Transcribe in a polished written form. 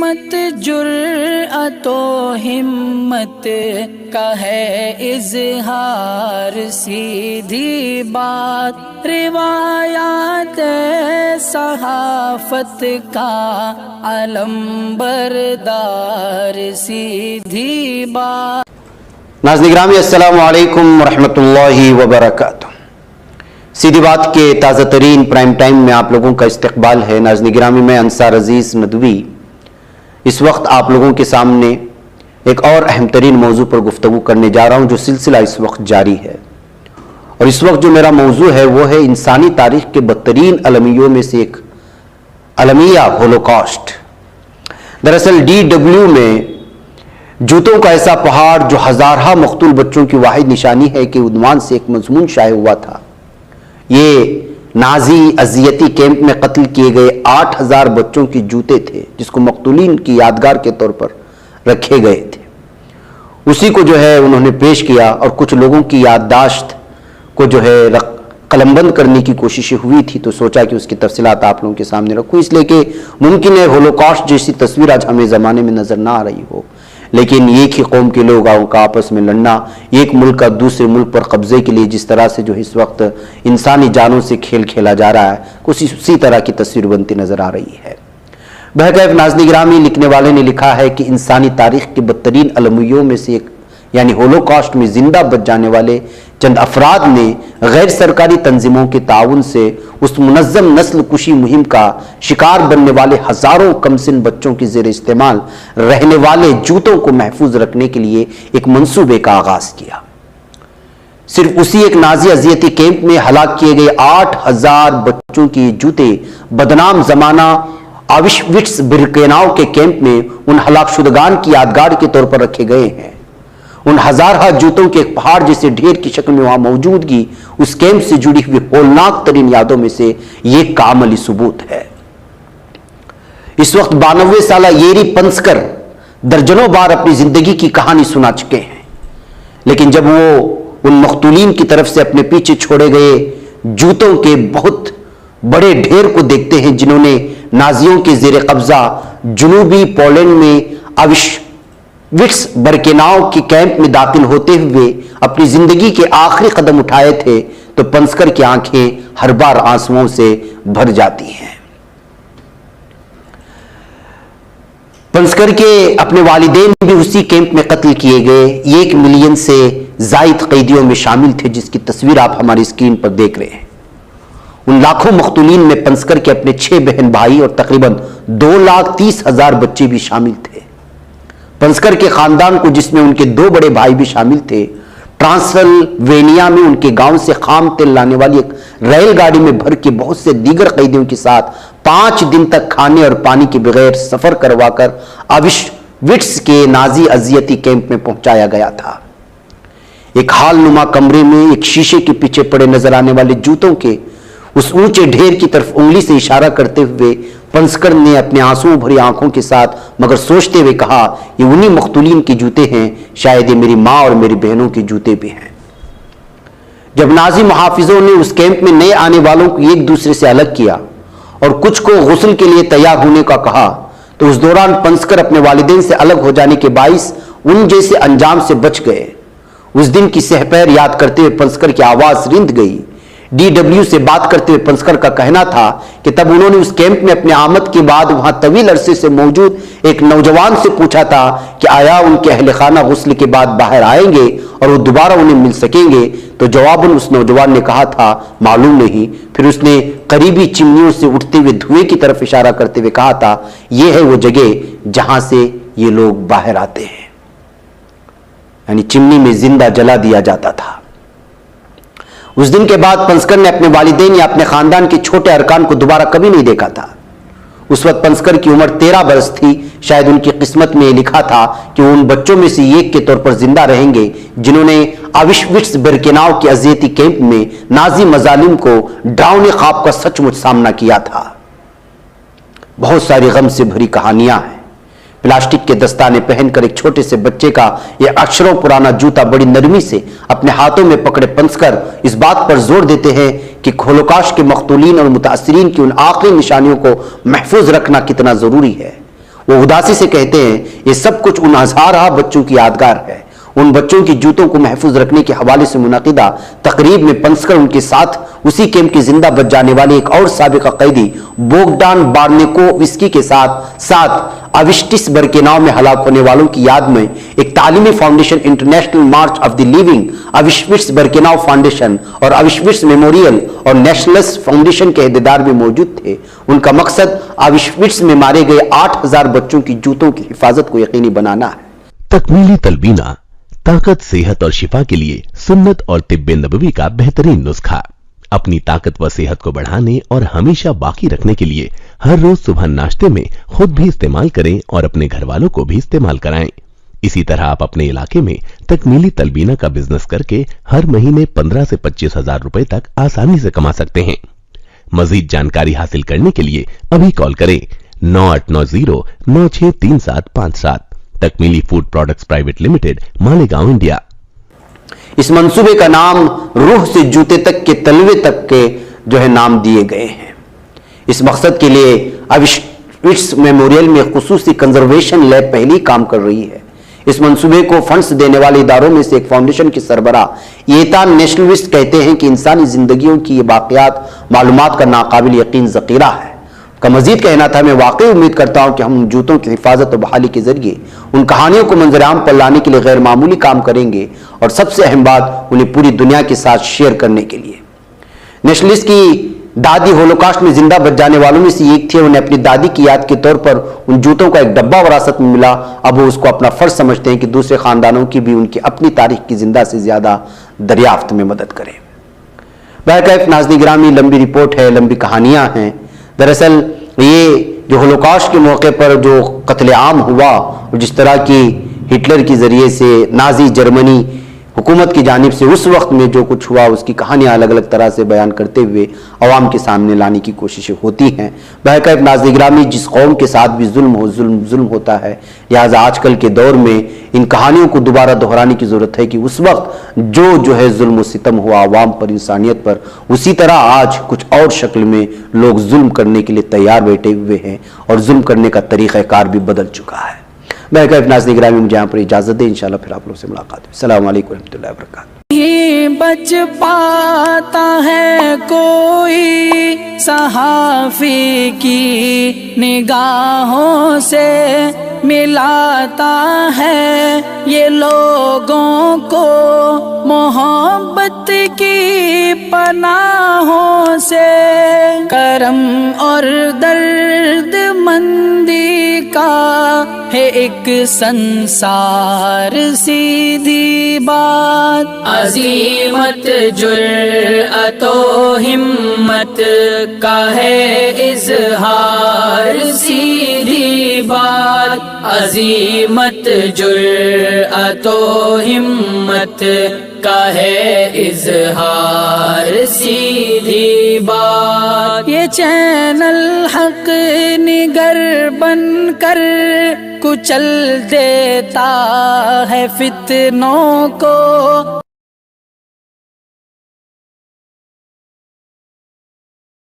عصمت جرأت و ہمت کا ہے اظہار، سیدھی بات روایات صحافت کا علم بردار، سیدھی بات۔ ناظرین گرامی السلام علیکم ورحمۃ اللہ وبرکاتہ۔ سیدھی بات کے تازہ ترین پرائم ٹائم میں آپ لوگوں کا استقبال ہے۔ ناظرین گرامی میں انصار عزیز ندوی اس وقت آپ لوگوں کے سامنے ایک اور اہم ترین موضوع پر گفتگو کرنے جا رہا ہوں، جو سلسلہ اس وقت جاری ہے۔ اور اس وقت جو میرا موضوع ہے وہ ہے انسانی تاریخ کے بدترین المیوں میں سے ایک المیہ ہولوکاسٹ۔ دراصل DW میں جوتوں کا ایسا پہاڑ جو ہزارہ مقتول بچوں کی واحد نشانی ہے کہ عنوان سے ایک مضمون شائع ہوا تھا، یہ نازی اذیتی کیمپ میں قتل کیے گئے 8000 بچوں کی جوتے تھے، جس کو مقتولین کی یادگار کے طور پر رکھے گئے تھے۔ اسی کو جو ہے انہوں نے پیش کیا اور کچھ لوگوں کی یادداشت کو جو ہے قلم بند کرنے کی کوششیں ہوئی تھی، تو سوچا کہ اس کی تفصیلات آپ لوگوں کے سامنے رکھوں، اس لیے کہ ممکن ہے ہولوکاسٹ جیسی تصویر آج ہمیں زمانے میں نظر نہ آ رہی ہو، لیکن ایک ہی قوم کے لوگوں کا آپس میں لڑنا، ایک ملک کا دوسرے ملک پر قبضے کے لیے جس طرح سے جو اس وقت انسانی جانوں سے کھیل کھیلا جا رہا ہے، اسی طرح کی تصویر بنتی نظر آ رہی ہے۔ بہرکیف ناظرین گرامی، لکھنے والے نے لکھا ہے کہ انسانی تاریخ کے بدترین المیوں میں سے ایک یعنی ہولوکاسٹ میں زندہ بچ جانے والے چند افراد نے غیر سرکاری تنظیموں کے تعاون سے اس منظم نسل کشی مہم کا شکار بننے والے ہزاروں کمسن بچوں کی زیر استعمال رہنے والے جوتوں کو محفوظ رکھنے کے لیے ایک منصوبے کا آغاز کیا۔ صرف اسی ایک نازی اذیتی کیمپ میں ہلاک کیے گئے 8000 بچوں کی جوتے بدنام زمانہ آوشوٹس برکیناؤ کے کیمپ میں ان ہلاک شدگان کی یادگار کے طور پر رکھے گئے ہیں۔ ان ہزارہ جوتوں کے ایک پہاڑ جیسے ڈھیر کی شکل میں وہاں موجودگی اس کیمپ سے جڑی ہوئی ہولناک ترین یادوں میں سے یہ کا عملی ثبوت ہے۔ اس وقت 92 سالہ یری پنسکر درجنوں بار اپنی زندگی کی کہانی سنا چکے ہیں، لیکن جب وہ ان مقتولین کی طرف سے اپنے پیچھے چھوڑے گئے جوتوں کے بہت بڑے ڈھیر کو دیکھتے ہیں، جنہوں نے نازیوں کے زیر قبضہ جنوبی پولینڈ میں آوشوٹس برکیناؤ کی کیمپ میں داخل ہوتے ہوئے اپنی زندگی کے آخری قدم اٹھائے تھے، تو پنسکر کی آنکھیں ہر بار آنسوؤں سے بھر جاتی ہیں۔ پنسکر کے اپنے والدین بھی اسی کیمپ میں قتل کیے گئے 1 ملین سے زائد قیدیوں میں شامل تھے، جس کی تصویر آپ ہماری اسکرین پر دیکھ رہے ہیں۔ ان لاکھوں مقتولین میں پنسکر کے اپنے 6 بہن بھائی اور تقریباً 2,30,000 بچے بھی شامل تھے۔ پنسکر کے خاندان کو، جس میں ان کے 2 بڑے بھائی بھی شامل تھے، ٹرانسلوینیا میں ان کے گاؤں سے خام تیل لانے والی ایک ریل گاڑی میں بھر کے بہت سے دیگر قیدیوں کے ساتھ 5 دن تک کھانے اور پانی کے بغیر سفر کروا کر آوشوٹس کے نازی اذیتی کیمپ میں پہنچایا گیا تھا۔ ایک ہال نما کمرے میں ایک شیشے کے پیچھے پڑے نظر آنے والے جوتوں کے اس اونچے ڈھیر کی طرف انگلی سے اشارہ کرتے ہوئے پنسکر نے اپنے آنسو بھری آنکھوں کے ساتھ مگر سوچتے ہوئے کہا، یہ انہی مقتولین کے جوتے ہیں، شاید یہ میری ماں اور میری بہنوں کے جوتے بھی ہیں۔ جب نازی محافظوں نے اس کیمپ میں نئے آنے والوں کو ایک دوسرے سے الگ کیا اور کچھ کو غسل کے لیے تیار ہونے کا کہا، تو اس دوران پنسکر اپنے والدین سے الگ ہو جانے کے باعث ان جیسے انجام سے بچ گئے۔ اس دن کی سحپیر یاد کرتے ہوئے پنسکر کی آواز رند گئی۔ DW سے بات کرتے ہوئے پنسکر کا کہنا تھا کہ تب انہوں نے اس کیمپ میں اپنے آمد کے بعد وہاں طویل عرصے سے موجود ایک نوجوان سے پوچھا تھا کہ آیا ان کے اہل خانہ غسل کے بعد باہر آئیں گے اور وہ دوبارہ انہیں مل سکیں گے، تو جواباً اس نوجوان نے کہا تھا معلوم نہیں۔ پھر اس نے قریبی چمنیوں سے اٹھتے ہوئے دھوئے کی طرف اشارہ کرتے ہوئے کہا تھا، یہ ہے وہ جگہ جہاں سے یہ لوگ باہر آتے ہیں، یعنی چمنی میں زندہ جلا دیا جاتا تھا۔ اس دن کے بعد پنسکر نے اپنے والدین یا اپنے خاندان کے چھوٹے ارکان کو دوبارہ کبھی نہیں دیکھا تھا۔ اس وقت پنسکر کی عمر 13 برس تھی۔ شاید ان کی قسمت میں یہ لکھا تھا کہ وہ ان بچوں میں سے ایک کے طور پر زندہ رہیں گے جنہوں نے آوشوٹس برکیناؤ کے اذیتی کیمپ میں نازی مظالم کو ڈراؤنے خواب کا سچ مچ سامنا کیا تھا۔ بہت ساری غم سے بھری کہانیاں ہیں۔ پلاسٹک کے دستانے پہن کر ایک چھوٹے سے بچے کا یہ اکشروں پرانا جوتا بڑی نرمی سے اپنے ہاتھوں میں پکڑے پنسکر اس بات پر زور دیتے ہیں کہ ہولوکاسٹ کے مقتولین اور متاثرین کی ان آخری نشانیوں کو محفوظ رکھنا کتنا ضروری ہے۔ وہ اداسی سے کہتے ہیں یہ سب کچھ ان ہزارہ بچوں کی یادگار ہے۔ ان بچوں کی جوتوں کو محفوظ رکھنے کے حوالے سے منعقدہ تقریب میں پنسکر ان کے ساتھ اسی کیمپ کے زندہ بچ جانے والے ایک اور سابقہ قیدی بوگدان بارنیکووسکی کے ساتھ اوشٹس برکیناؤ میں ہلاک ہونے والوں کی یاد میں ایک تعلیمی foundation international March of the living Auschwitz Birkenau foundation اور اوشٹس میموریل اور نیشنلس فاؤنڈیشن کے عہدیدار بھی موجود تھے۔ ان کا مقصد اوشٹس میں مارے گئے 8000 بچوں کی جوتوں کی حفاظت کو یقینی بنانا ہے۔ تکمیلی تلبینہ، طاقت، صحت اور شفا کے لیے سنت اور طب نبوی کا بہترین نسخہ۔ اپنی طاقت و صحت کو بڑھانے اور ہمیشہ باقی رکھنے کے لیے ہر روز صبح ناشتے میں خود بھی استعمال کریں اور اپنے گھر والوں کو بھی استعمال کرائیں۔ اسی طرح آپ اپنے علاقے میں تکمیلی تلبینہ کا بزنس کر کے ہر مہینے 15 سے 25 ہزار روپے تک آسانی سے کما سکتے ہیں۔ مزید جانکاری حاصل کرنے کے لیے ابھی کال کریں 9890963757۔ Takmili food products private limited, Malegaon, India. اس منصوبے کا نام روح سے جوتے تک کے تلوے تک کے نام دیے گئے ہیں۔ اس مقصد کے لیے اوشٹس میموریل میں خصوصی کنزرویشن لیب پہلی کام کر رہی ہے۔ اس منصوبے کو فنڈز دینے والے اداروں میں سے ایک فاؤنڈیشن کے سربراہ ایتان نیشنلسٹ کہتے ہیں کہ انسانی زندگیوں کی یہ باقیات معلومات کا ناقابل یقین ذخیرہ ہے۔ کا مزید کہنا تھا، میں واقعی امید کرتا ہوں کہ ہم ان جوتوں کی حفاظت و بحالی کے ذریعے ان کہانیوں کو منظر عام پر لانے کے لیے غیر معمولی کام کریں گے، اور سب سے اہم بات انہیں پوری دنیا کے ساتھ شیئر کرنے کے لیے۔ نیشنلسٹ کی دادی ہولوکاسٹ میں زندہ بچ جانے والوں میں سے ایک تھی۔ انہیں اپنی دادی کی یاد کے طور پر ان جوتوں کا ایک ڈبہ وراثت میں ملا۔ اب وہ اس کو اپنا فرض سمجھتے ہیں کہ دوسرے خاندانوں کی بھی ان کی اپنی تاریخ کی زندہ سے زیادہ دریافت میں مدد کریں۔ بہرکیف ناظرین گرامی، لمبی رپورٹ ہے، لمبی کہانیاں ہیں۔ دراصل یہ جو ہولوکاسٹ کے موقع پر جو قتل عام ہوا، جس طرح کی ہٹلر کے ذریعے سے نازی جرمنی حکومت کی جانب سے اس وقت میں جو کچھ ہوا، اس کی کہانیاں الگ الگ طرح سے بیان کرتے ہوئے عوام کے سامنے لانے کی کوششیں ہوتی ہیں۔ بہرکیف ناظرین گرامی، جس قوم کے ساتھ بھی ظلم ہوتا ہے، لہٰذا آج کل کے دور میں ان کہانیوں کو دوبارہ دہرانے کی ضرورت ہے کہ اس وقت جو ہے ظلم و ستم ہوا عوام پر، انسانیت پر، اسی طرح آج کچھ اور شکل میں لوگ ظلم کرنے کے لیے تیار بیٹھے ہوئے ہیں، اور ظلم کرنے کا طریقہ کار بھی بدل چکا ہے۔ بہرکیف ناظرین گرامی، مجھے یہاں پر اجازت دیں، انشاءاللہ پھر آپ لوگ سے ملاقات ہوگی۔ السلام علیکم ورحمۃ اللہ وبرکاتہ۔ بچ پاتا ہے کوئی صحافی کی نگاہوں سے، ملاتا ہے یہ لوگوں کو محبت کی پناہوں سے، کرم اور درد مندی کا ہے ایک سنسار، سیدھی بات، عزیمت جرأت و ہمت کا ہے اظہار، سیدھی بات، عزیمت جرأت و ہمت کا ہے اظہار، سیدھی بات۔ یہ چینل حق نگر بن کر کچل دیتا ہے فتنوں کو،